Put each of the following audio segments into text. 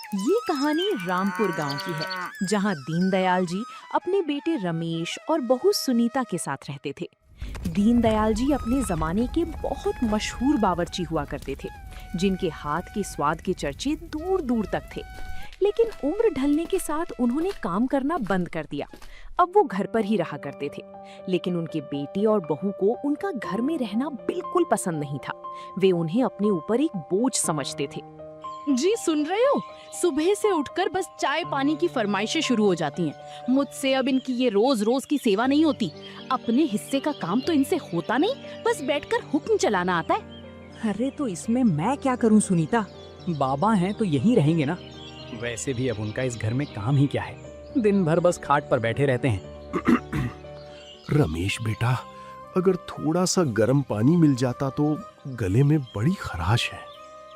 ये कहानी रामपुर गांव की है, जहां दीनदयाल जी अपने बेटे रमेश और बहू सुनीता के साथ रहते थे। दीनदयाल जी अपने जमाने के बहुत मशहूर बावर्ची हुआ करते थे, जिनके हाथ के स्वाद के चर्चे दूर दूर तक थे। लेकिन उम्र ढलने के साथ उन्होंने काम करना बंद कर दिया। अब वो घर पर ही रहा करते थे, लेकिन उनके बेटे और बहू को उनका घर में रहना बिल्कुल पसंद नहीं था। वे उन्हें अपने ऊपर एक बोझ समझते थे। जी सुन रहे हो, सुबह से उठकर बस चाय पानी की फरमाइशें शुरू हो जाती हैं। मुझसे अब इनकी ये रोज रोज की सेवा नहीं होती। अपने हिस्से का काम तो इनसे होता नहीं, बस बैठकर हुक्म चलाना आता है। अरे तो इसमें मैं क्या करूं सुनीता? बाबा हैं तो यहीं रहेंगे ना। वैसे भी अब उनका इस घर में काम ही क्या है, दिन भर बस खाट पर बैठे रहते हैं। रमेश बेटा, अगर थोड़ा सा गर्म पानी मिल जाता तो गले में बड़ी खराश है।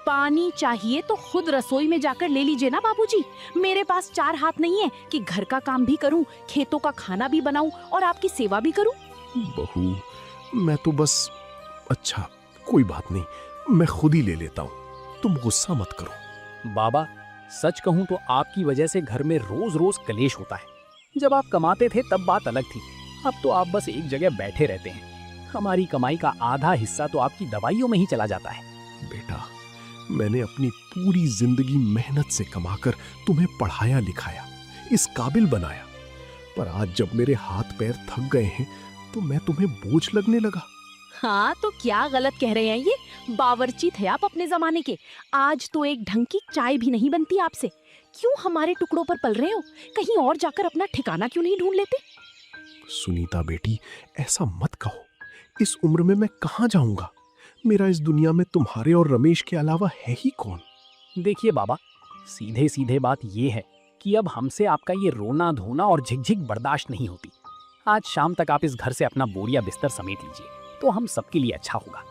पानी चाहिए तो खुद रसोई में जाकर ले लीजिए ना बाबूजी। मेरे पास 4 हाथ नहीं है कि घर का काम भी करूं, खेतों का खाना भी बनाऊं और आपकी सेवा भी करूं। बहू, मैं तो बस अच्छा, कोई बात नहीं, मैं खुद ही ले लेता हूँ, तुम गुस्सा मत करो। बाबा, सच कहूं तो आपकी वजह से घर में रोज रोज कलेश होता है। जब आप कमाते थे तब बात अलग थी, अब तो आप बस एक जगह बैठे रहते हैं। हमारी कमाई का आधा हिस्सा तो आपकी दवाइयों में ही चला जाता है। बेटा, मैंने अपनी पूरी जिंदगी मेहनत से कमाकर तुम्हें पढ़ाया लिखाया, इस काबिल बनाया, पर आज जब मेरे हाथ पैर थक गए हैं तो मैं तुम्हें बोझ लगने लगा। हाँ तो क्या गलत कह रहे हैं ये? बावर्ची थे आप अपने जमाने के, आज तो एक ढंग की चाय भी नहीं बनती आपसे। क्यों हमारे टुकड़ों पर पल रहे हो? कहीं और जाकर अपना ठिकाना क्यों नहीं ढूंढ लेते? सुनीता बेटी, ऐसा मत कहो। इस उम्र में मैं कहाँ जाऊंगा? मेरा इस दुनिया में तुम्हारे और रमेश के अलावा है ही कौन? देखिए बाबा, सीधे सीधे बात ये है कि अब हमसे आपका ये रोना धोना और झिकझिक बर्दाश्त नहीं होती। आज शाम तक आप इस घर से अपना बोरिया बिस्तर समेट लीजिए, तो हम सबके लिए अच्छा होगा।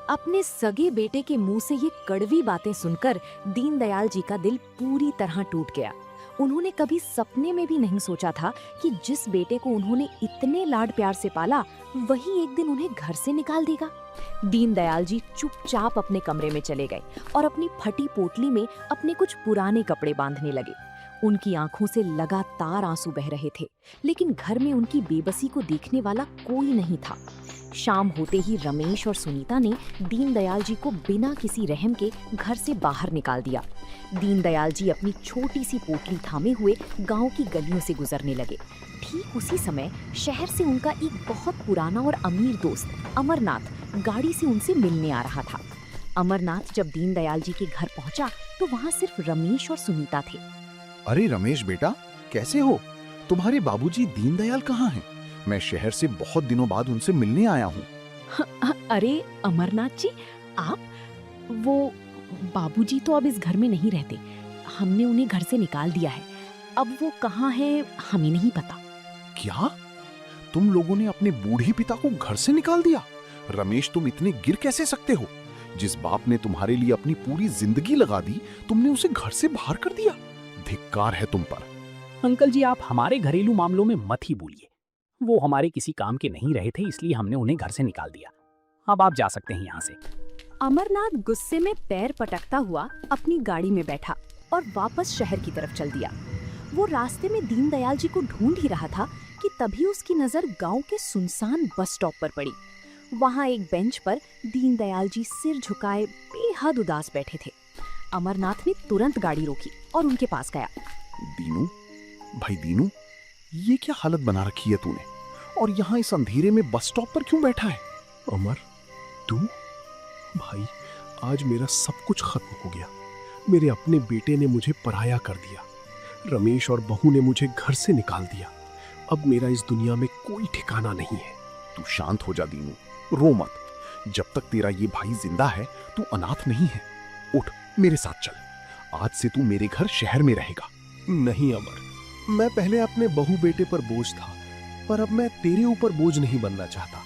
अपने सगे बेटे के मुंह से ये कड़वी बातें सुनकर दीनदयाल जी का दिल पूरी तरह टूट गया। उन्होंने कभी सपने में भी नहीं सोचा था कि जिस बेटे को उन्होंने इतने लाड प्यार से पाला, वही एक दिन उन्हें घर से निकाल देगा। दीनदयाल जी चुपचाप अपने कमरे में चले गए और अपनी फटी पोटली में अपने कुछ पुराने कपड़े बांधने लगे। उनकी आंखों से लगातार आंसू बह रहे थे, लेकिन घर में उनकी बेबसी को देखने वाला कोई नहीं था। शाम होते ही रमेश और सुनीता ने दीनदयाल जी को बिना किसी रहम के घर से बाहर निकाल दिया। दीनदयाल जी अपनी छोटी सी पोटली थामे हुए गांव की गलियों से गुजरने लगे। ठीक उसी समय शहर से उनका एक बहुत पुराना और अमीर दोस्त अमरनाथ गाड़ी से उनसे मिलने आ रहा था। अमरनाथ जब दीनदयाल जी के घर पहुंचा तो वहां सिर्फ रमेश और सुनीता थे। अरे रमेश बेटा, कैसे हो? तुम्हारे बाबूजी दीनदयाल कहाँ हैं? मैं शहर से बहुत दिनों बाद उनसे मिलने आया हूँ। अरे अमरनाथ जी, आप? वो बाबूजी तो अब इस घर में नहीं रहते। हमने उन्हें घर से निकाल दिया है। अब वो कहाँ है हमें नहीं पता। क्या? तुम लोगों ने अपने बूढ़े पिता को घर से निकाल दिया? रमेश, तुम इतने गिर कैसे सकते हो? जिस बाप ने तुम्हारे लिए अपनी पूरी जिंदगी लगा दी, तुमने उसे घर से बाहर कर दिया। धिक्कार है तुम पर। अंकल जी, आप हमारे घरेलू मामलों में मत ही बोलिए। वो हमारे किसी काम के नहीं रहे थे, इसलिए हमने उन्हें घर से निकाल दिया। अब आप जा सकते हैं यहाँ से। अमरनाथ गुस्से में पैर पटकता हुआ अपनी गाड़ी में बैठा और वापस शहर की तरफ चल दिया। वो रास्ते में दीनदयाल जी को ढूंढ ही रहा था कि तभी उसकी नजर गांव के सुनसान बस स्टॉप पर पड़ी। वहां एक बेंच पर दीनदयाल जी सिर झुकाए बेहद उदास बैठे थे। अमरनाथ ने तुरंत गाड़ी रोकी और उनके पास गया। दीनू, भाई दीनू, ये क्या हालत बना रखी है तूने? और यहाँ इस अंधेरे में बस स्टॉप पर क्यों बैठा है? अमर, तू? भाई, आज मेरा सब कुछ खत्म हो गया। मेरे अपने बेटे ने मुझे पराया कर दिया। रमेश और बहू ने मुझे घर से निकाल दिया। अब मेरा इस दुनिया में कोई ठिकाना नहीं है। तू शांत हो जा दीनू, रो मत। जब तक तेरा ये भाई जिंदा है, तू अनाथ नहीं है। उठ, मेरे साथ चल। आज से तू मेरे घर शहर में रहेगा। नहीं अमर, मैं पहले अपने बहू बेटे पर बोझ था, पर अब मैं तेरे ऊपर बोझ नहीं बनना चाहता।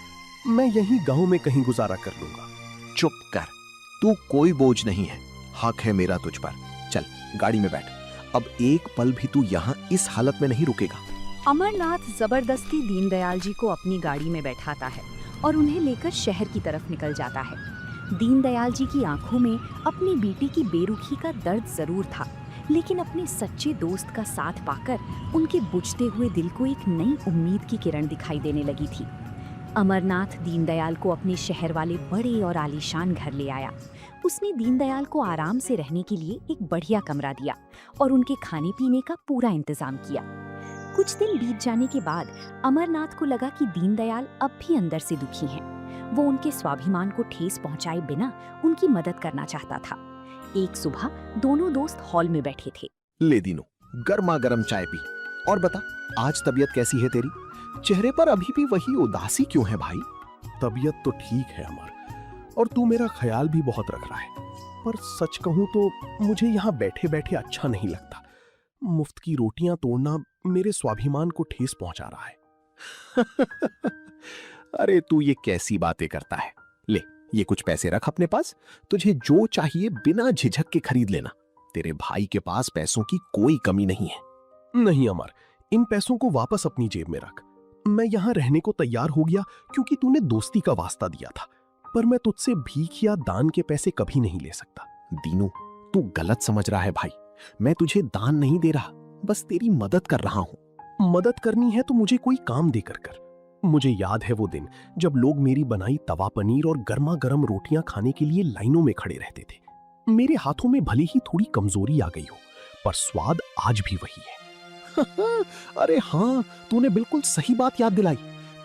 मैं यहीं गांव में कहीं गुजारा कर लूंगा। चुप कर, तू कोई बोझ नहीं है। हक है मेरा तुझ पर। चल गाड़ी में बैठ। अब एक पल भी तू यहाँ इस हालत में नहीं रुकेगा। अमरनाथ जबरदस्ती दीनदयाल जी को अपनी गाड़ी में बैठाता है और उन्हें लेकर शहर की तरफ निकल जाता है। दीनदयाल जी की आंखों में अपनी बेटी की बेरुखी का दर्द जरूर था, लेकिन अपने सच्चे दोस्त का साथ पाकर उनके बुझते हुए दिल को एक नई उम्मीद की किरण दिखाई देने लगी थी। अमरनाथ दीनदयाल को अपने शहर वाले बड़े और आलीशान घर ले आया। उसने दीनदयाल को आराम से रहने के लिए एक बढ़िया कमरा दिया और उनके खाने पीने का पूरा इंतजाम किया। कुछ दिन बीत जाने के बाद अमरनाथ को लगा कि दीनदयाल अब भी अंदर से दुखी हैं। वो उनके स्वाभिमान को ठेस पहुंचाए बिना उनकी मदद करना चाहता था। एक सुबह दोनों दोस्त हॉल में बैठे थे। ले दीनू, गर्मा गर्म चाय पी और बता, आज तबीयत कैसी है तेरी? चेहरे पर अभी भी वही उदासी क्यों है भाई? तबीयत तो ठीक है अमर, और तू मेरा ख्याल भी बहुत रख रहा है, पर सच कहूं तो मुझे यहाँ बैठे बैठे अच्छा नहीं लगता। मुफ्त की रोटियां तोड़ना मेरे स्वाभिमान को ठेस पहुंचा रहा है। अरे तू ये कैसी बातें करता है? ले, ये कुछ पैसे रख अपने पास, तुझे जो चाहिए बिना झिझक के खरीद लेना। तेरे भाई के पास पैसों की कोई कमी नहीं है। नहीं अमर, इन पैसों को वापस अपनी जेब में रख। मैं यहाँ रहने को तैयार हो गया क्योंकि तूने दोस्ती का वास्ता दिया था, पर मैं तुझसे भीख या दान के पैसे कभी नहीं ले सकता। दीनू, तू गलत समझ रहा है भाई। मैं तुझे दान नहीं दे रहा, बस तेरी मदद कर रहा हूं। मदद करनी है तो मुझे कोई काम देकर कर। मुझे याद है वो दिन जब लोग मेरी बनाई तवा पनीर और गर्मा गर्म रोटियां खाने के लिए लाइनों में खड़े रहते थे। मेरे हाथों में भले ही थोड़ी कमजोरी आ गई हो, पर स्वाद आज भी वही है। अरे हाँ, तूने बिल्कुल सही बात याद दिलाई।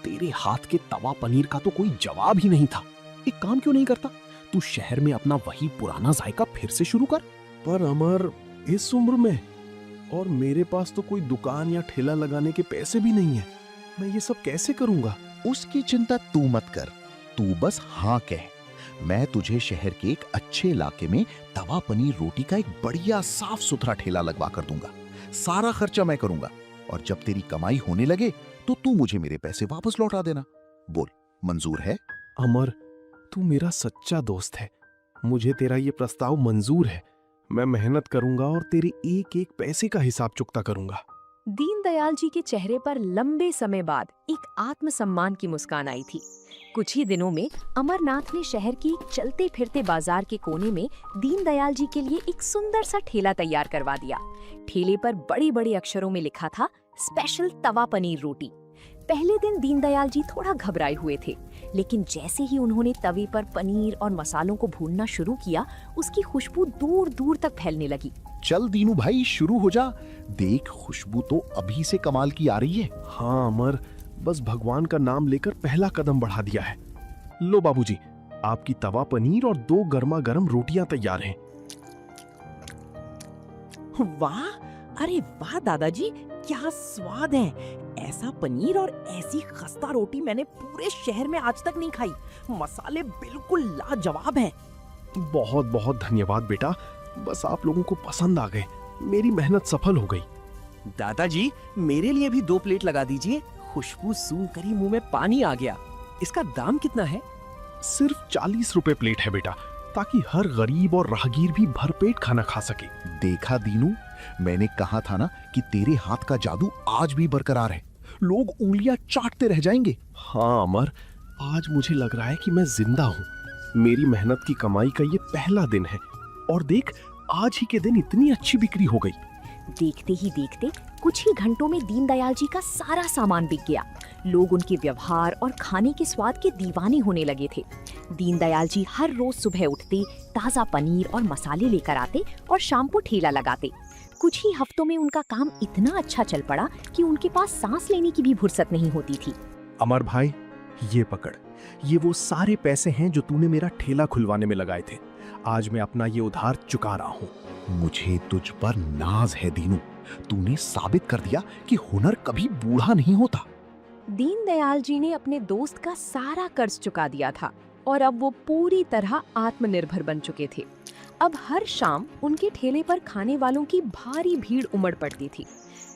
तेरे हाथ के तवा पनीर का तो कोई जवाब ही नहीं था। एक काम क्यों नहीं करता, तू शहर में अपना वही पुराना जायका फिर से शुरू कर। पर अमर, इस उम्र में, और मेरे पास तो कोई दुकान या ठेला लगाने के पैसे भी नहीं है। मैं ये सब कैसे करूंगा? उसकी चिंता तू मत कर, तू बस हाँ कह। मैं तुझे शहर के एक अच्छे इलाके में तवा पनीर रोटी का एक बढ़िया साफ सुथरा ठेला लगवा कर दूंगा। सारा खर्चा मैं करूंगा, और जब तेरी कमाई होने लगे तो तू मुझे मेरे पैसे वापस लौटा देना। बोल, मंजूर है? अमर, तू मेरा सच्चा दोस्त है। मुझे तेरा ये प्रस्ताव मंजूर है। मैं मेहनत करूंगा और तेरे एक एक पैसे का हिसाब चुकता करूंगा। दीनदयाल जी के चेहरे पर लंबे समय बाद एक आत्मसम्मान की मुस्कान आई थी। कुछ ही दिनों में अमरनाथ ने शहर की एक चलते फिरते बाजार के कोने में दीनदयाल जी के लिए एक सुंदर सा ठेला तैयार करवा दिया। ठेले पर बड़े बड़े अक्षरों में लिखा था, स्पेशल तवा पनीर रोटी। पहले दिन दीनदयाल जी थोड़ा घबराए हुए थे, लेकिन जैसे ही उन्होंने तवे पर पनीर और मसालों को भूनना शुरू किया, उसकी खुशबू दूर दूर तक फैलने लगी। चल दीनू भाई, शुरू हो जा। देख, खुशबू तो अभी से कमाल की आ रही है। हाँ अमर, बस भगवान का नाम लेकर पहला कदम बढ़ा दिया है। लो बाबूजी, आपकी तवा पनीर और 2 गर्मा गर्म रोटियां तैयार हैं। वाह, अरे वाह दादाजी, क्या स्वाद है। ऐसा पनीर और ऐसी खस्ता रोटी मैंने पूरे शहर में आज तक नहीं खाई। मसाले बिल्कुल लाजवाब हैं। बहुत बहुत धन्यवाद बेटा, बस आप लोगों को पसंद आ गए। मेरी मेहनत सफल हो गई। दादाजी, मेरे लिए भी 2 प्लेट लगा दीजिए। खुशबू सूंघकर ही मुंह में पानी आ गया। इसका दाम कितना है? सिर्फ 40 रुपए प्लेट है बेटा, ताकि हर गरीब और राहगीर भी भरपेट खाना खा सके। देखा दीनू, मैंने कहा था ना कि तेरे हाथ का जादू आज भी बरकरार है। लोग उंगलियां चाटते रह जाएंगे। हाँ अमर, आज मुझे लग रहा है कि मैं जिंदा हूँ। मेरी मेहनत की कमाई का ये पहला दिन है, और देख, आज ही के दिन इतनी अच्छी बिक्री हो गई। देखते ही देखते कुछ ही घंटों में दीनदयाल जी का सारा सामान बिक गया। लोग उनके व्यवहार और खाने के स्वाद के दीवाने होने लगे थे। दीनदयाल जी हर रोज सुबह उठते, ताज़ा पनीर और मसाले लेकर आते और शाम को ठेला लगाते। कुछ ही हफ्तों में उनका काम इतना अच्छा चल पड़ा कि उनके पास सांस लेने की भी फुर्सत नहीं होती थी। अमर भाई, ये पकड़, ये वो सारे पैसे हैं जो तूने मेरा ठेला खुलवाने में लगाए थे। आज मैं अपना ये उधार चुका रहा हूँ। मुझे तुझ पर नाज है दीनू। तूने साबित कर दिया कि हुनर कभी बूढ़ा नहीं होता। दीनदयाल जी ने अपने दोस्त का सारा कर्ज चुका दिया था और अब वो पूरी तरह आत्मनिर्भर बन चुके थे। अब हर शाम उनके ठेले पर खाने वालों की भारी भीड़ उमड़ पड़ती थी।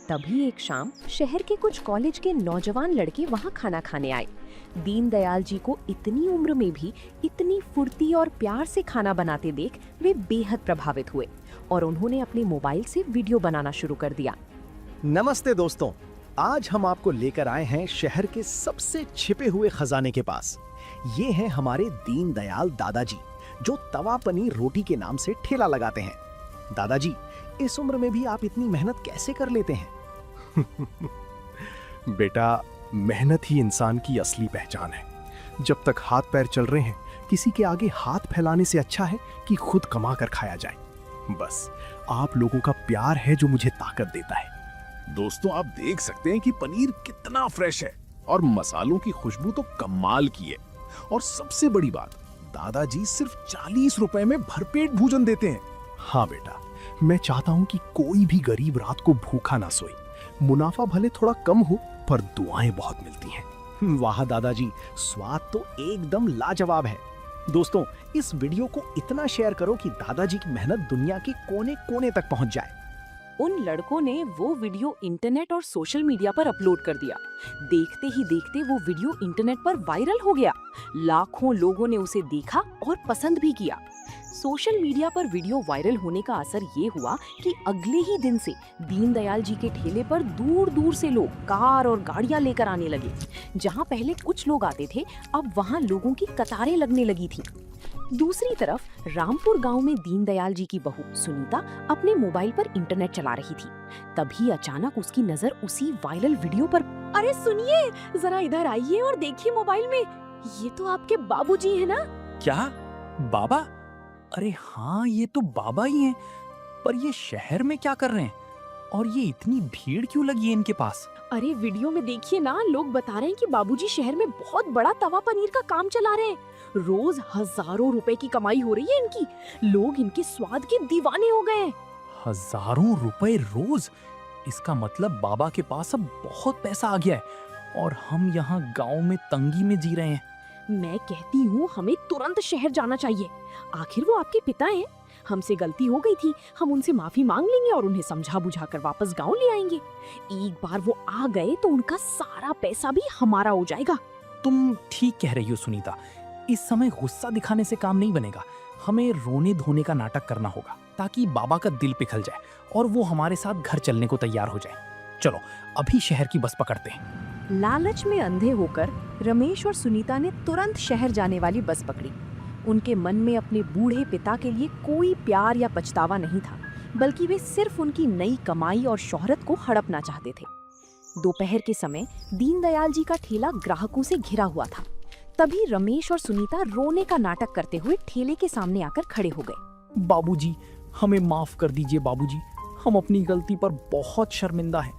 तभी एक शाम शहर के कुछ कॉलेज के नौजवान लड़के वहां खाना खाने आए। दीनदयाल जी को इतनी उम्र में भी इतनी फुर्ती और प्यार से खाना बनाते देख वे बेहद प्रभावित हुए और उन्होंने अपने मोबाइल से वीडियो बनाना शुरू कर दिया। नमस्ते दोस्तों, आज हम आपको लेकर आए हैं शहर के सबसे छिपे हुए खजाने के पास। ये हैं हमारे दीनदयाल दादाजी, जो तवा पनीर रोटी के नाम से ठेला लगाते हैं। दादाजी, इस उम्र में भी आप इतनी मेहनत कैसे कर लेते हैं? बेटा, मेहनत ही इंसान की असली पहचान है। जब तक हाथ पैर चल रहे हैं, किसी के आगे हाथ फैलाने से अच्छा है कि खुद कमा कर खाया जाए। बस आप लोगों का प्यार है जो मुझे ताकत देता है। दोस्तों, आप देख सकते हैं कि पनीर कितना फ्रेश है और मसालों की खुशबू तो कमाल की है। और सबसे बड़ी बात, दादाजी सिर्फ 40 रुपए में भरपेट भोजन देते हैं। हाँ बेटा, मैं चाहता हूं कि कोई भी गरीब रात को भूखा ना सोए। मुनाफा भले थोड़ा कम हो, पर दुआएं बहुत मिलती हैं। वाह दादाजी, स्वाद तो एकदम लाजवाब है। दोस्तों, इस वीडियो को इतना शेयर करो कि दादाजी की मेहनत दुनिया के कोने कोने तक पहुंच जाए। उन लड़कों ने वो वीडियो इंटरनेट और सोशल मीडिया पर अपलोड कर दिया। देखते ही देखते वो वीडियो इंटरनेट पर वायरल हो गया। लाखों लोगों ने उसे देखा और पसंद भी किया। सोशल मीडिया पर वीडियो वायरल होने का असर ये हुआ कि अगले ही दिन से दीनदयाल जी के ठेले पर दूर दूर से लोग कार और गाड़ियां लेकर आने लगे। जहां पहले कुछ लोग आते थे, अब वहां लोगों की कतारें लगने लगी थी। दूसरी तरफ रामपुर गांव में दीनदयाल जी की बहू सुनीता अपने मोबाइल पर इंटरनेट चला रही थी। तभी अचानक उसकी नजर उसी वायरल वीडियो पर। अरे सुनिए, जरा इधर आइए और देखिए मोबाइल में, ये तो आपके बाबूजी हैं ना? क्या बाबा? अरे हाँ, ये तो बाबा ही हैं। पर ये शहर में क्या कर रहे हैं? और ये इतनी भीड़ क्यों लगी है इनके पास? अरे वीडियो में देखिए ना, लोग बता रहे हैं कि बाबूजी शहर में बहुत बड़ा तवा पनीर का काम चला रहे हैं। रोज हजारों रुपए की कमाई हो रही है इनकी। लोग इनके स्वाद के दीवाने हो गए हैं। हजारों रुपए रोज? इसका मतलब बाबा के पास अब बहुत पैसा आ गया है और हम यहाँ गांव में तंगी में जी रहे हैं। मैं कहती हूँ हमें तुरंत शहर जाना चाहिए। आखिर वो आपके पिता हैं। हमसे गलती हो गई थी, हम उनसे माफी मांग लेंगे और उन्हें समझा बुझा कर वापस गांव ले आएंगे। एक बार वो आ गए तो उनका सारा पैसा भी हमारा हो जाएगा। तुम ठीक कह रही हो सुनीता, इस समय गुस्सा दिखाने से काम नहीं बनेगा। हमें रोने धोने का नाटक करना होगा ताकि बाबा का दिल पिघल जाए और वो हमारे साथ घर चलने को तैयार हो जाए। चलो अभी शहर की बस पकड़ते हैं। लालच में अंधे होकर रमेश और सुनीता ने तुरंत शहर जाने वाली बस पकड़ी। उनके मन में अपने बूढ़े पिता के लिए कोई प्यार या पछतावा नहीं था, बल्कि वे सिर्फ उनकी नई कमाई और शोहरत को हड़पना चाहते थे। दोपहर के समय दीनदयाल जी का ठेला ग्राहकों से घिरा हुआ था। तभी रमेश और सुनीता रोने का नाटक करते हुए ठेले के सामने आकर खड़े हो गए। बाबूजी, हमें माफ कर दीजिए बाबूजी, हम अपनी गलती पर बहुत शर्मिंदा हैं।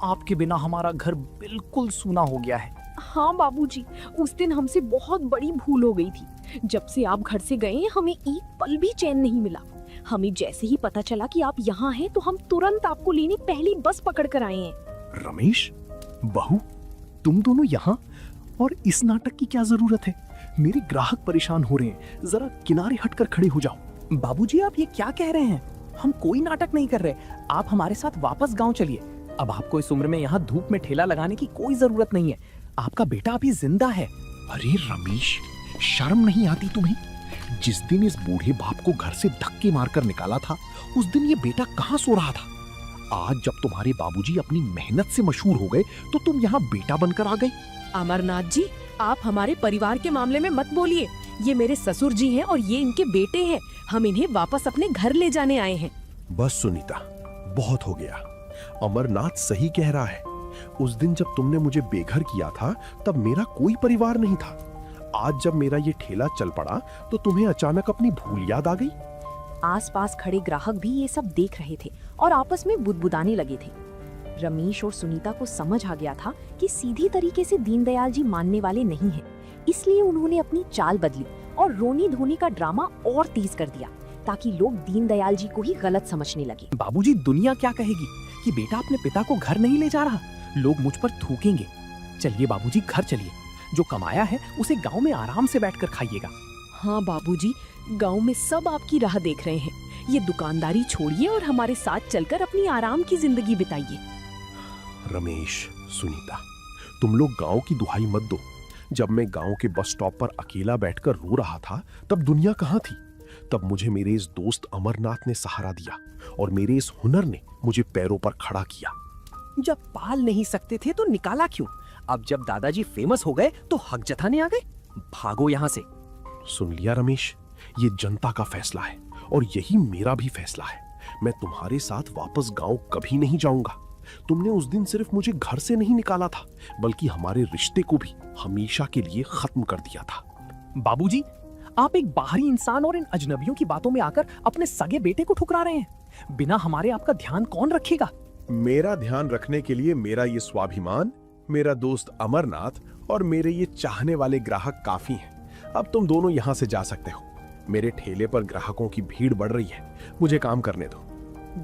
आपके बिना हमारा घर बिल्कुल सूना हो गया है। हाँ बाबूजी, उस दिन हमसे बहुत बड़ी भूल हो गई थी। जब से आप घर से गए हमें एक पल भी चैन नहीं मिला। हमें जैसे ही पता चला कि आप यहाँ हैं तो हम तुरंत आपको लेने पहली बस पकड़ कर आए हैं। रमेश, बहू, तुम दोनों यहाँ? और इस नाटक की क्या जरूरत है? मेरे ग्राहक परेशान हो रहे हैं, जरा किनारे हटकर खड़े हो जाओ। बाबूजी, आप ये क्या कह रहे हैं? हम कोई नाटक नहीं कर रहे। आप हमारे साथ वापस गांव चलिए। अब आपको इस उम्र में यहाँ धूप में ठेला लगाने की कोई जरूरत नहीं है। आपका बेटा अभी जिंदा है। अरे रमेश, शर्म नहीं आती तुम्हें? जिस दिन इस बूढ़े बाप को घर से धक्के मारकर निकाला था, उस दिन ये बेटा कहाँ सो रहा था? आज जब तुम्हारे बाबूजी अपनी मेहनत से मशहूर हो गए तो तुम यहाँ बेटा बनकर आ गए। अमरनाथ जी, आप हमारे परिवार के मामले में मत बोलिए। ये मेरे ससुर जी हैं और ये इनके बेटे हैं। हम इन्हें वापस अपने घर ले जाने आए हैं। बस सुनीता, बहुत हो गया। अमरनाथ सही कह रहा है। उस दिन जब तुमने मुझे बेघर किया था, तब मेरा कोई परिवार नहीं था। आज जब मेरा ये ठेला चल पड़ा तो तुम्हें अचानक अपनी भूल याद आ गई। आसपास खड़े ग्राहक भी ये सब देख रहे थे और आपस में बुदबुदाने लगे थे। रमेश और सुनीता को समझ आ गया था कि सीधी तरीके से दीनदयाल जी मानने वाले नहीं हैं। इसलिए उन्होंने अपनी चाल बदली और रोनी धोनी का ड्रामा और तेज कर दिया ताकि लोग दीनदयाल जी को ही गलत समझने लगे। बाबूजी, दुनिया क्या कहेगी कि बेटा अपने पिता को घर नहीं ले जा रहा? लोग मुझ पर थूकेंगे। चलिए बाबूजी, घर चलिए। जो कमाया है उसे गांव में आराम से बैठकर खाइएगा। हाँ बाबूजी, गांव में सब आपकी राह देख रहे हैं। ये दुकानदारी छोड़िए और हमारे साथ चलकर अपनी आराम की जिंदगी बिताइए। रमेश, सुनीता, तुम लोग गांव की दुहाई मत दो। जब मैं गांव के बस स्टॉप पर अकेला बैठकर रो रहा था, तब दुनिया कहाँ थी? तब मुझे मेरे इस दोस्त अमरनाथ ने सहारा दिया और मेरे इस हुनर ने मुझे पैरों पर खड़ा किया। जब पाल नहीं सकते थे तो निकाला क्यों? अब जब दादाजी फेमस हो गए तो हक जताने आ गए। भागो यहाँ से। सुन लिया रमेश, ये जनता का फैसला है और यही मेरा भी फैसला है। मैं तुम्हारे साथ वापस गांव कभी नहीं जाऊंगा। तुमने उस दिन सिर्फ मुझे घर से नहीं निकाला था, बल्कि हमारे रिश्ते को भी हमेशा के लिए खत्म कर दिया था। बाबूजी, आप एक बाहरी इंसान और इन अजनबियों की बातों में आकर अपने सगे बेटे को ठुकरा रहे हैं। बिना हमारे आपका ध्यान कौन रखेगा? मेरा ध्यान रखने के लिए मेरा ये स्वाभिमान, मेरा दोस्त अमरनाथ और मेरे ये चाहने वाले ग्राहक काफी हैं। अब तुम दोनों यहाँ से जा सकते हो। मेरे ठेले पर ग्राहकों की भीड़ बढ़ रही है, मुझे काम करने दो।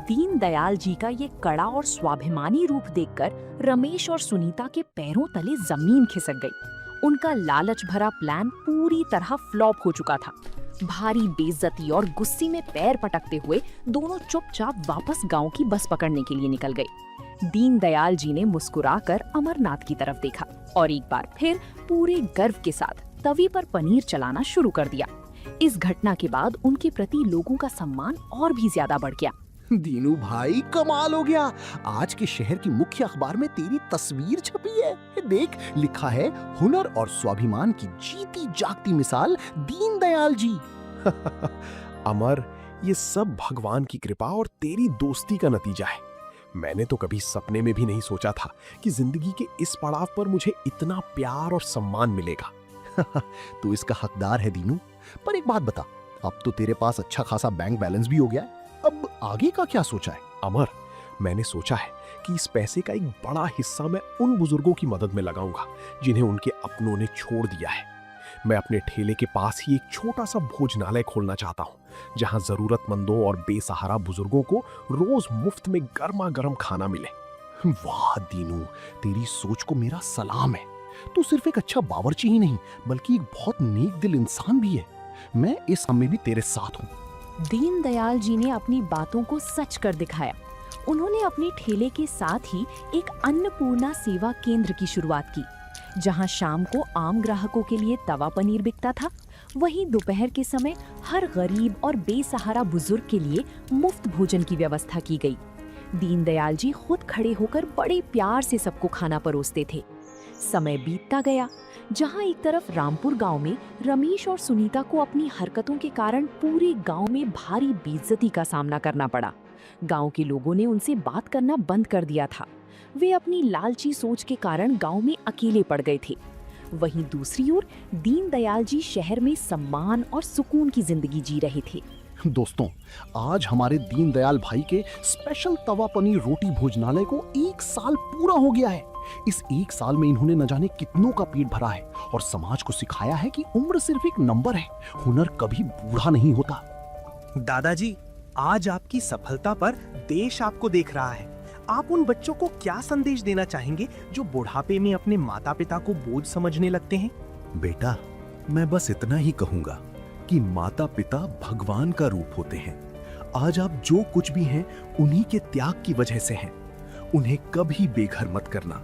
दीनदयाल जी का ये कड़ा और स्वाभिमानी रूप देखकर रमेश और सुनीता के पैरों तले जमीन खिसक गई। उनका लालच भरा प्लान पूरी तरह फ्लॉप हो चुका था। भारी बेइज्जती और गुस्से में पैर पटकते हुए दोनों चुपचाप वापस गांव की बस पकड़ने के लिए निकल गए। दीनदयाल जी ने मुस्कुराकर अमरनाथ की तरफ देखा और एक बार फिर पूरे गर्व के साथ तवी पर पनीर चलाना शुरू कर दिया। इस घटना के बाद उनके प्रति लोगों का सम्मान और भी ज्यादा बढ़ गया। दीनू भाई, कमाल हो गया। आज के शहर की मुख्य अखबार में तेरी तस्वीर छपी है। देख, लिखा है हुनर और स्वाभिमान की जीती जागती मिसाल दीनदयाल जी। अमर, ये सब भगवान की कृपा और तेरी दोस्ती का नतीजा है। मैंने तो कभी सपने में भी नहीं सोचा था कि जिंदगी के इस पड़ाव पर मुझे इतना प्यार और सम्मान मिलेगा। तू इसका हकदार है दीनू। पर एक बात बता, अब तो तेरे पास अच्छा खासा बैंक बैलेंस भी हो गया है। अब आगे का क्या सोचा है? अमर, मैंने सोचा है कि इस पैसे का एक बड़ा हिस्सा मैं उन बुजुर्गों की मदद में लगाऊंगा जिन्हें उनके अपनों ने छोड़ दिया है। मैं अपने ठेले के पास ही एक छोटा सा भोजनालय खोलना चाहता हूँ, जहाँ जरूरतमंदों और बेसहारा बुजुर्गों को रोज मुफ्त में गर्मा गर्म खाना मिले। वाह दीनू, तेरी सोच को मेरा सलाम है। तू सिर्फ एक अच्छा बावर्ची ही नहीं, बल्कि एक बहुत नेक दिल इंसान भी है। मैं इस काम में भी तेरे साथ हूँ। दीनदयाल जी ने अपनी बातों को सच कर दिखाया। उन्होंने अपने ठेले के साथ ही एक अन्नपूर्णा सेवा केंद्र की शुरुआत की, जहां शाम को आम ग्राहकों के लिए तवा पनीर बिकता था, वहीं दोपहर के समय हर गरीब और बेसहारा बुजुर्ग के लिए मुफ्त भोजन की व्यवस्था की गई। दीनदयाल जी खुद खड़े होकर बड़े प्यार से सबको खाना परोसते थे। समय बीतता गया, जहां एक तरफ रामपुर गांव में रमेश और सुनीता को अपनी हरकतों के कारण पूरे गांव में भारी बेइज्जती का सामना करना पड़ा। गांव के लोगों ने उनसे बात करना बंद कर दिया था। वे अपनी लालची सोच के कारण गांव में अकेले पड़ गए थे। वहीं दूसरी ओर दीनदयाल जी शहर में सम्मान और सुकून की जिंदगी जी रहे थे। दोस्तों, आज हमारे दीनदयाल भाई के स्पेशल तवा पनीर रोटी भोजनालय को 1 साल पूरा हो गया है। इस 1 साल में इन्होंने न जाने कितनों का पेट भरा है और समाज को सिखाया है कि उम्र सिर्फ एक नंबर है, हुनर कभी बूढ़ा नहीं होता। दादाजी, आज आपकी सफलता पर देश आपको देख रहा है। आप उन बच्चों को क्या संदेश देना चाहेंगे जो बुढ़ापे में अपने माता पिता को बोझ समझने लगते हैं? बेटा, मैं बस इतना ही कहूंगा कि माता पिता भगवान का रूप होते हैं। आज आप जो कुछ भी हैं, उन्हीं के त्याग की वजह से हैं। उन्हें कभी बेघर मत करना।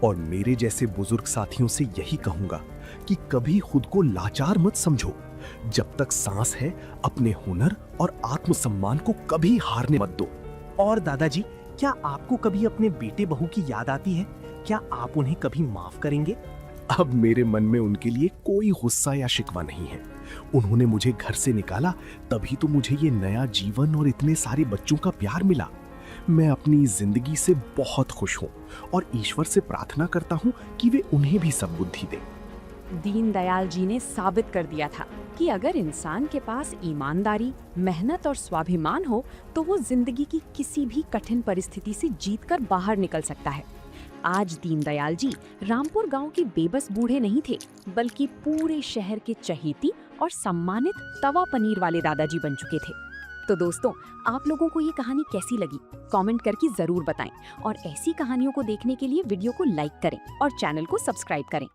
और मेरे जैसे बुजुर्ग साथियों से यही कहूंगा कि कभी खुद को लाचार मत समझो। जब तक सांस है, अपने हुनर और आत्मसम्मान को कभी हारने मत दो। और दादाजी, क्या आपको कभी अपने बेटे बहू की याद आती है? क्या आप उन्हें कभी माफ करेंगे? अब मेरे मन में उनके लिए कोई गुस्सा या शिकवा नहीं है। उन्होंने मुझे घर से निकाला, तभी तो मुझे ये नया जीवन और इतने सारे बच्चों का प्यार मिला। मैं अपनी जिंदगी से बहुत खुश हूँ और ईश्वर से प्रार्थना करता हूँ कि वे उन्हें भी सद्बुद्धि दे। दीनदयाल जी ने साबित कर दिया था कि अगर इंसान के पास ईमानदारी, मेहनत और स्वाभिमान हो तो वो जिंदगी की किसी भी कठिन परिस्थिति से जीतकर बाहर निकल सकता है। आज दीनदयाल जी रामपुर गांव के बेबस बूढ़े नहीं थे, बल्कि पूरे शहर के चहेती और सम्मानित तवा पनीर वाले दादाजी बन चुके थे। तो दोस्तों, आप लोगों को ये कहानी कैसी लगी? कमेंट करके जरूर बताएं और ऐसी कहानियों को देखने के लिए वीडियो को लाइक करें और चैनल को सब्सक्राइब करें।